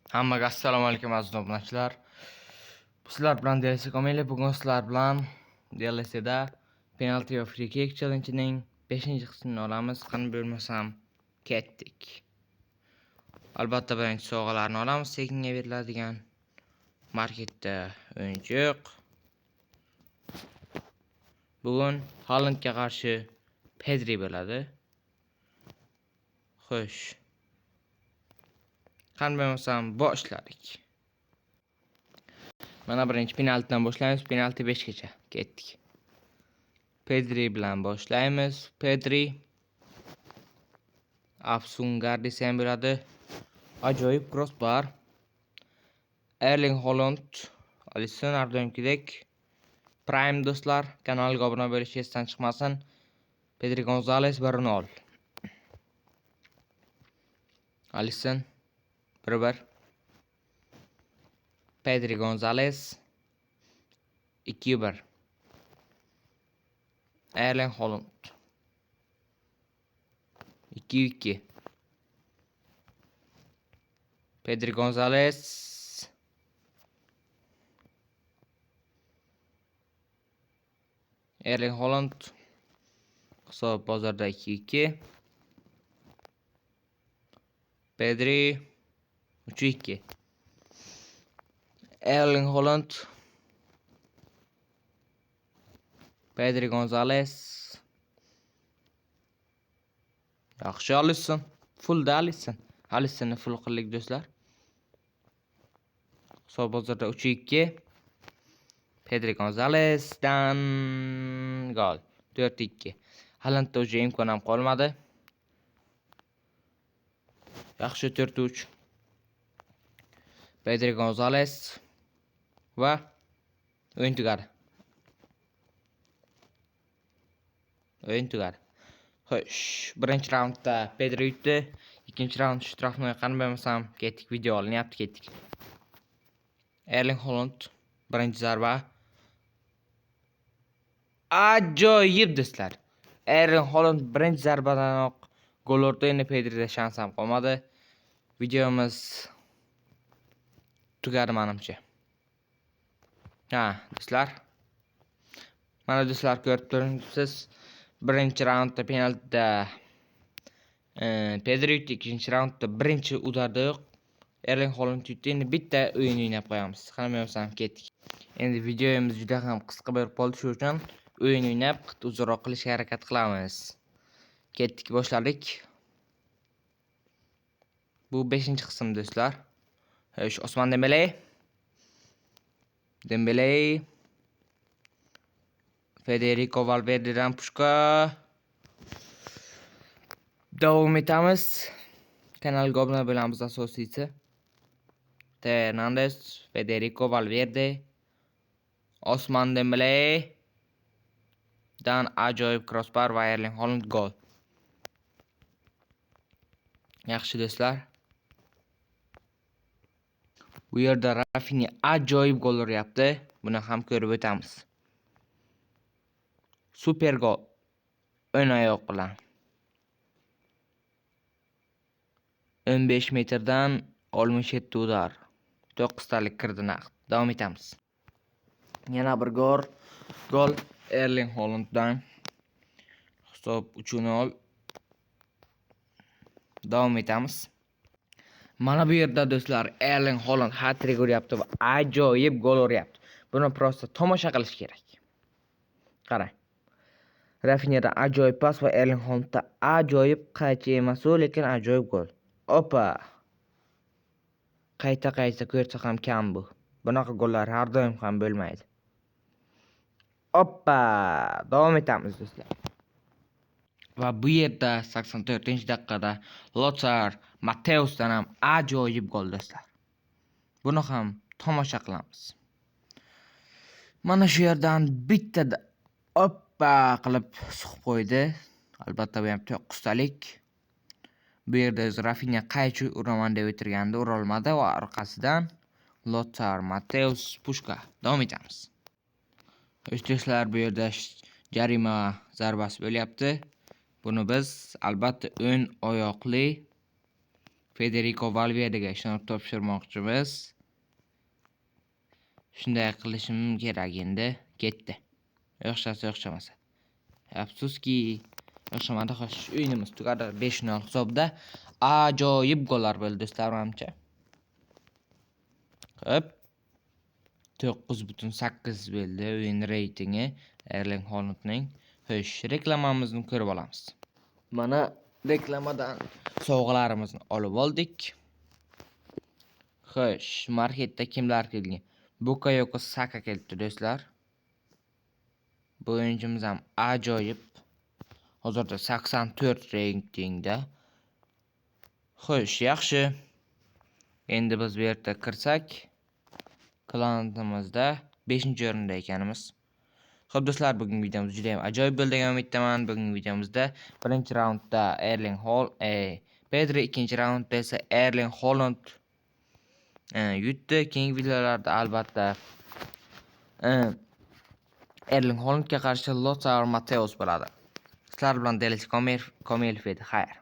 Hammaga assalomu alaykum aziz obunachilar. Sizlar bilan DLC Komeli bugun sizlar bilan DLC'da Penalty va Free Kick Challenge'ning 5-qismini olamiz. Qani bo'lmasam ketdik. Albatta birinchi sovg'alarni olamiz. Sekinga beriladigan marketda o'yinchoq. Bugun Haalandga qarshi Pedri bo'ladi. Xo'sh. Qani bo'lmasam boshladik. Mana birinchi penaltidan boshlaymiz. Penalti 5 gacha ketdik. Pedri bilan boshlaymiz. Pedri Afsungar desam bo'ladi. Ajoyib crossbar. Erling Haaland, Alisson Ardoimkidek. Prime do'stlar, kanalga obuna bo'lish esdan chiqmasin. Pedri Gonzalez 1-0. Alisson 1-1. Pedri Gonzalez 2-1. Erling Haaland 2-2. Pedri Gonzalez Erling Haaland hisob bozorda 2-2. Pedri 3-2. Erling Haaland Pedri Gonzalez yaxshi Alisson full da Alissonni full qildik do'stlar. Hisob bozorda 3-2. Pedri Gonzalezdan gol 4-2. Haalandda o'sha imkon ham qolmadi. Yaxshi 4-3. Pedri Gonzalez va o'yin tugadi. Xo'sh, birinchi raundda Pedri yutdi. Ikkinchi raund shtrafni qani bo'lmasam ketdik. Video olinyapti, ketdik. Erling Haaland birinchi zarba. Ajoyib do'stlar. Erling Haaland birinchi zarbadanoq gol urdi. Endi Pedrida shans ham qolmadi. Videomiz tugadi menimcha. Do'stlar. Mana do'stlar ko'rib turibsiz. Birinchi raundda penaltida Pedri yutdi, ikkinchi raundda birinchi udarda yo'q. Erling Haaland yutdi. Endi bitta o'yin o'ynab qo'yamiz. Qani bo'lmasam ketdik. Endi videomiz juda ham qisqa bo'lib qoldi, shu uchun o'yin o'ynab uzunroq qilishga harakat qilamiz. Ketdik, boshladik. Bu 5-qism do'stlar. Xo'sh, Osman Dembele Federico Valverde'dan pushka. Davom etamiz. Kanalga obuna bo'lamiz asosiysi. Hernandez, Federico Valverde, Osman Dembele dan ajoyib crossbar va Erling Haaland gol. Yaxshi do'stlar. Bu yerda Rafinha ajoyib gol uryapti. Buni ham ko'rib o'tamiz. Super gol. O'ng oyoq bilan 15 metrdan 67 udar. 9talik kirdi naqd. Davom etamiz. Yana bir gol Erling Haalanddan. Hisob 3-0. Davom etamiz. Mana bu yerda do'stlar Erling Haaland hat-trick uryapti va ajoyib gol uryapti. Buni prosta tomosha qilish kerak. Qarang. Rafinha'da ajoyib pas va Erling Haalandda ajoyib qaychi emas, lekin ajoyib gol. Opa. Qayta ko'rsa ham kam bu. Bunaqa gollar har doim ham bo'lmaydi. Oppa. Davom etamiz do'stlar. Va bu yerda 84-daqiqada Lothar Matthäusdan ham ajoyib gol do'stlar. Buni ham tomosha qilamiz. Mana shu yerdan bitta oppa qilib suqib qo'ydi. Albatta bu ham 9talik. Bu yerda Rafinha qaychi uraman deb o'tirganda ura olmadi va orqasidan Lothar Matthäus pushka. Davom etamiz. Do'stlar, bu yerda jarima zarbasi bo'lyapti. Buni biz albatta o'ng oyoqli Federico Valverde'ga ishonib topshirmoqchimiz. Shunday qilishim kerak endi. Ketdi. O'xshamasa. Afsuski, o'xshamadi. Xo'sh, o'yinimiz tugadi 5-0 hisobda. Ajoyib gollar bo'ldi do'stlar, menimcha. Hop. 9.8 bo'ldi o'yin reytingi Erling Haalandning. Xo'sh, reklamamizni ko'rib olamiz. Mana reklamadan sovg'alarimizni olib oldik. Xo'sh, marketda kimlar kelgan? Bakayoko Saka keldi do'stlar. Bu o'yinchimiz ham ajoyib. Hozirda 84 reytingda. Xo'sh, yaxshi. Endi biz bu yerda kirsak, klanimizda 5-o'rinda ekanimiz. Xo'p do'stlar, bugungi videomiz juda ham ajoyib bo'ldi degan umiddaman. Bugungi videomizda birinchi raundda Pedri, ikkinchi raundda esa Erling Haaland yutdi. Keyingi videolarda albatta Erling Haalandga qarshi Lothar Matthäus bo'ladi. Sizlar bilan Denis Komilov edi. Xayr.